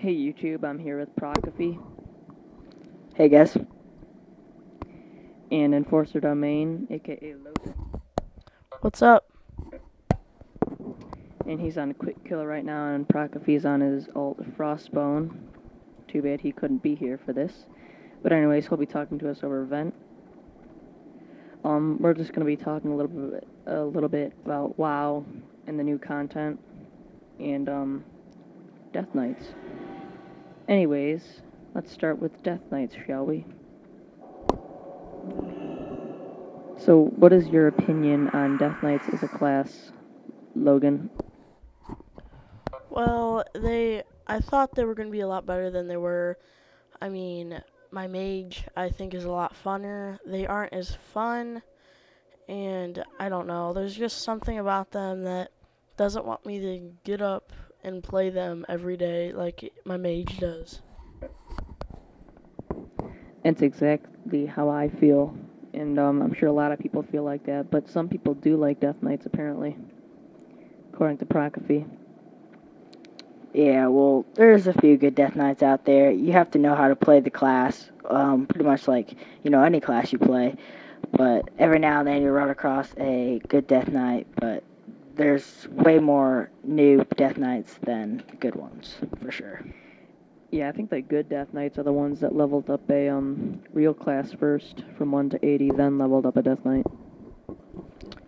Hey YouTube, I'm here with Procify Hey guys. and Enforcerdomain, aka Logan, What's up? and he's on a quick kill right now, and Procify's on his alt Frostbone. Too bad he couldn't be here for this. But anyways, he'll be talking to us over Vent. We're just gonna be talking a little bit about WoW and the new content and Death Knights. Anyways, let's start with Death Knights, shall we? So, what is your opinion on Death Knights as a class, Logan? Well, I thought they were going to be a lot better than they were. I mean, my mage, I think, is a lot funner. They aren't as fun, and I don't know. There's just something about them that doesn't want me to get up and play them every day like my mage does. It's exactly how I feel, and I'm sure a lot of people feel like that, but some people do like Death Knights, apparently, according to Procify. Yeah, well, there's a few good Death Knights out there. You have to know how to play the class, pretty much like, any class you play. But every now and then you run across a good Death Knight, but there's way more new Death Knights than good ones, for sure. Yeah, I think the good Death Knights are the ones that leveled up a real class first, from 1 to 80, then leveled up a Death Knight.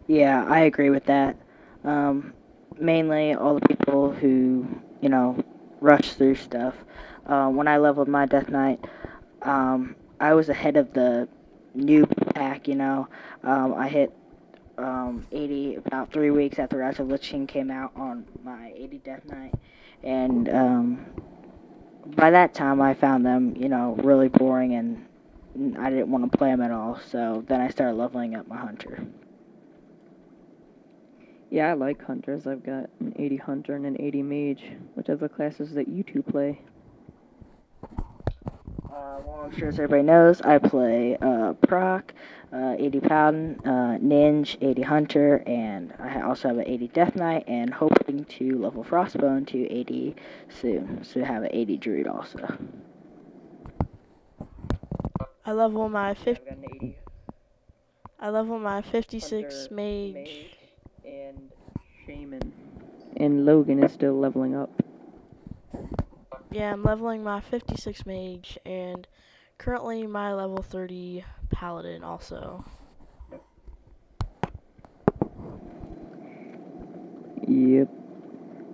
Yeah, I agree with that. Mainly all the people who, rush through stuff. When I leveled my Death Knight, I was ahead of the new pack, I hit 80 about 3 weeks after Rise of Lich King came out on my 80 Death Knight. And by that time, I found them, really boring, and I didn't want to play them at all. So then I started leveling up my Hunter. Yeah, I like Hunters. I've got an 80 Hunter and an 80 Mage, which are the classes that you two play. Well, I'm sure as everybody knows, I play Proc, 80 Paladin, Ninja, 80 Hunter, and I also have an 80 Death Knight, and hoping to level Frostbone to 80 soon, so have an 80 Druid also. I level my I've got an 80 I level my 56 Hunter, mage. and Shaman. And Logan is still leveling up. Yeah, I'm leveling my 56 mage and currently my level 30 paladin also. Yep.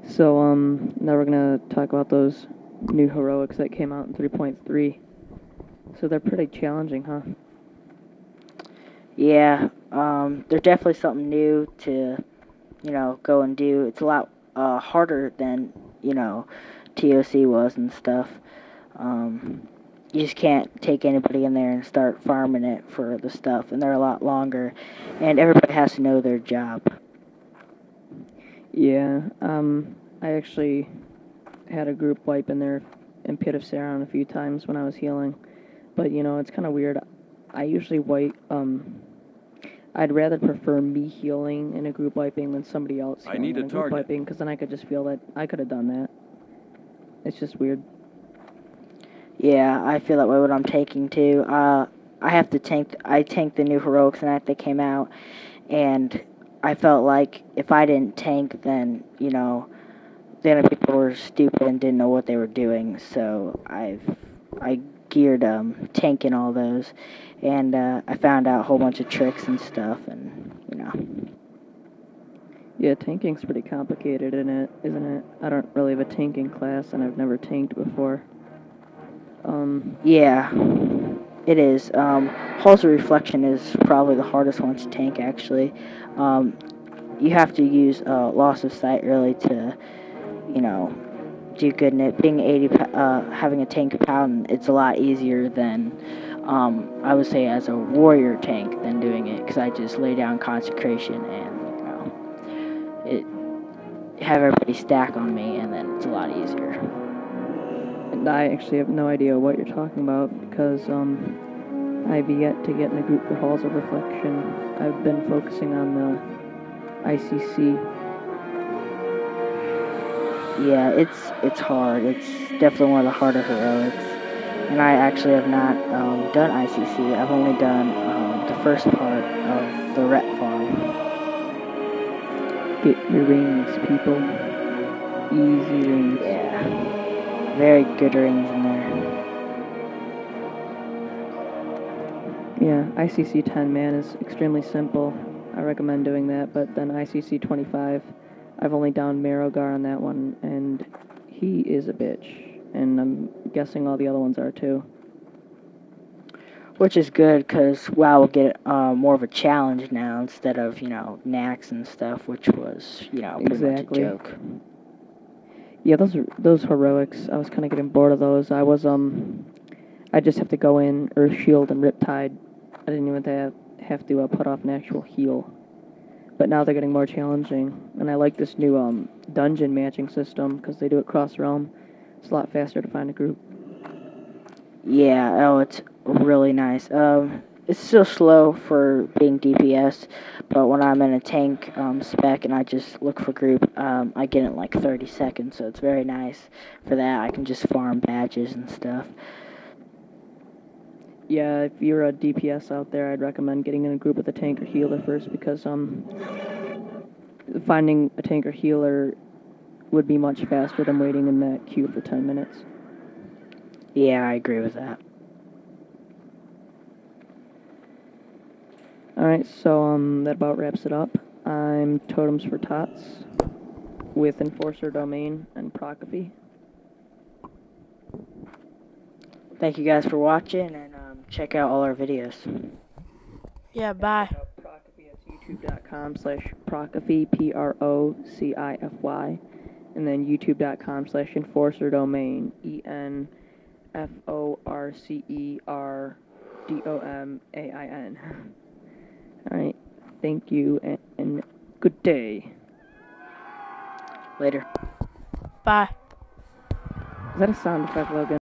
So, now we're gonna talk about those new heroics that came out in 3.3. So they're pretty challenging, huh? Yeah, they're definitely something new to, go and do. It's a lot harder than, TOC was and stuff. You just can't take anybody in there and start farming it for the stuff, and they're a lot longer, and everybody has to know their job. Yeah, I actually had a group wipe in there in Pit of Saron a few times when I was healing. But, it's kind of weird. I usually wipe, I'd rather prefer me healing in a group wiping than somebody else healing in a group wiping, because then I could just feel that I could have done that. It's just weird. Yeah, I feel that way when I'm tanking too. I tanked the new heroics tonight that came out, and I felt like if I didn't tank, then, the other people were stupid and didn't know what they were doing. So I geared tanking all those, and I found out a whole bunch of tricks and stuff, and Yeah, tanking's pretty complicated, isn't it? I don't really have a tanking class, and I've never tanked before. Yeah, it is. Halls of Reflection is probably the hardest one to tank, actually. You have to use Loss of Sight, really, to, do good in it. Being 80, having a tank paladin, it's a lot easier than, I would say, as a warrior tank than doing it, because I just lay down Consecration and, it have everybody stack on me, and then it's a lot easier. And I actually have no idea what you're talking about, because, I've yet to get in a group for Halls of Reflection. I've been focusing on the ICC. Yeah, it's hard. It's definitely one of the harder heroics. And I actually have not done ICC. I've only done the first part of the rep farm. Get your rings, people. Easy rings. Yeah, very good rings in there. Yeah, ICC 10, man, is extremely simple. I recommend doing that, but then ICC 25, I've only downed Marogar on that one, and he is a bitch. And I'm guessing all the other ones are too. Which is good because WoW will get more of a challenge now instead of, Nax and stuff, which was, pretty Exactly. much a joke. Yeah, those heroics, I was kind of getting bored of those. I just have to go in, Earth Shield, and Riptide. I didn't even have to put off an actual heal. But now they're getting more challenging, and I like this new dungeon matching system because they do it cross-realm. It's a lot faster to find a group. Yeah, oh, it's really nice. It's still slow for being DPS, but when I'm in a tank spec and I just look for group, I get it in like 30 seconds, so it's very nice for that. I can just farm badges and stuff. Yeah, if you're a DPS out there, I'd recommend getting in a group with a tank or healer first because finding a tank or healer would be much faster than waiting in that queue for 10 minutes. Yeah, I agree with that. Alright, so that about wraps it up. I'm Totems for Tots with Enforcerdomain and Procify. Thank you guys for watching, and check out all our videos. Yeah, bye. Check out Procify at youtube.com/Procify, Procify, and then youtube.com/Enforcerdomain, ENFORCERDOMAIN. Alright, thank you, and good day. Later. Bye. Is that a sound effect, Logan?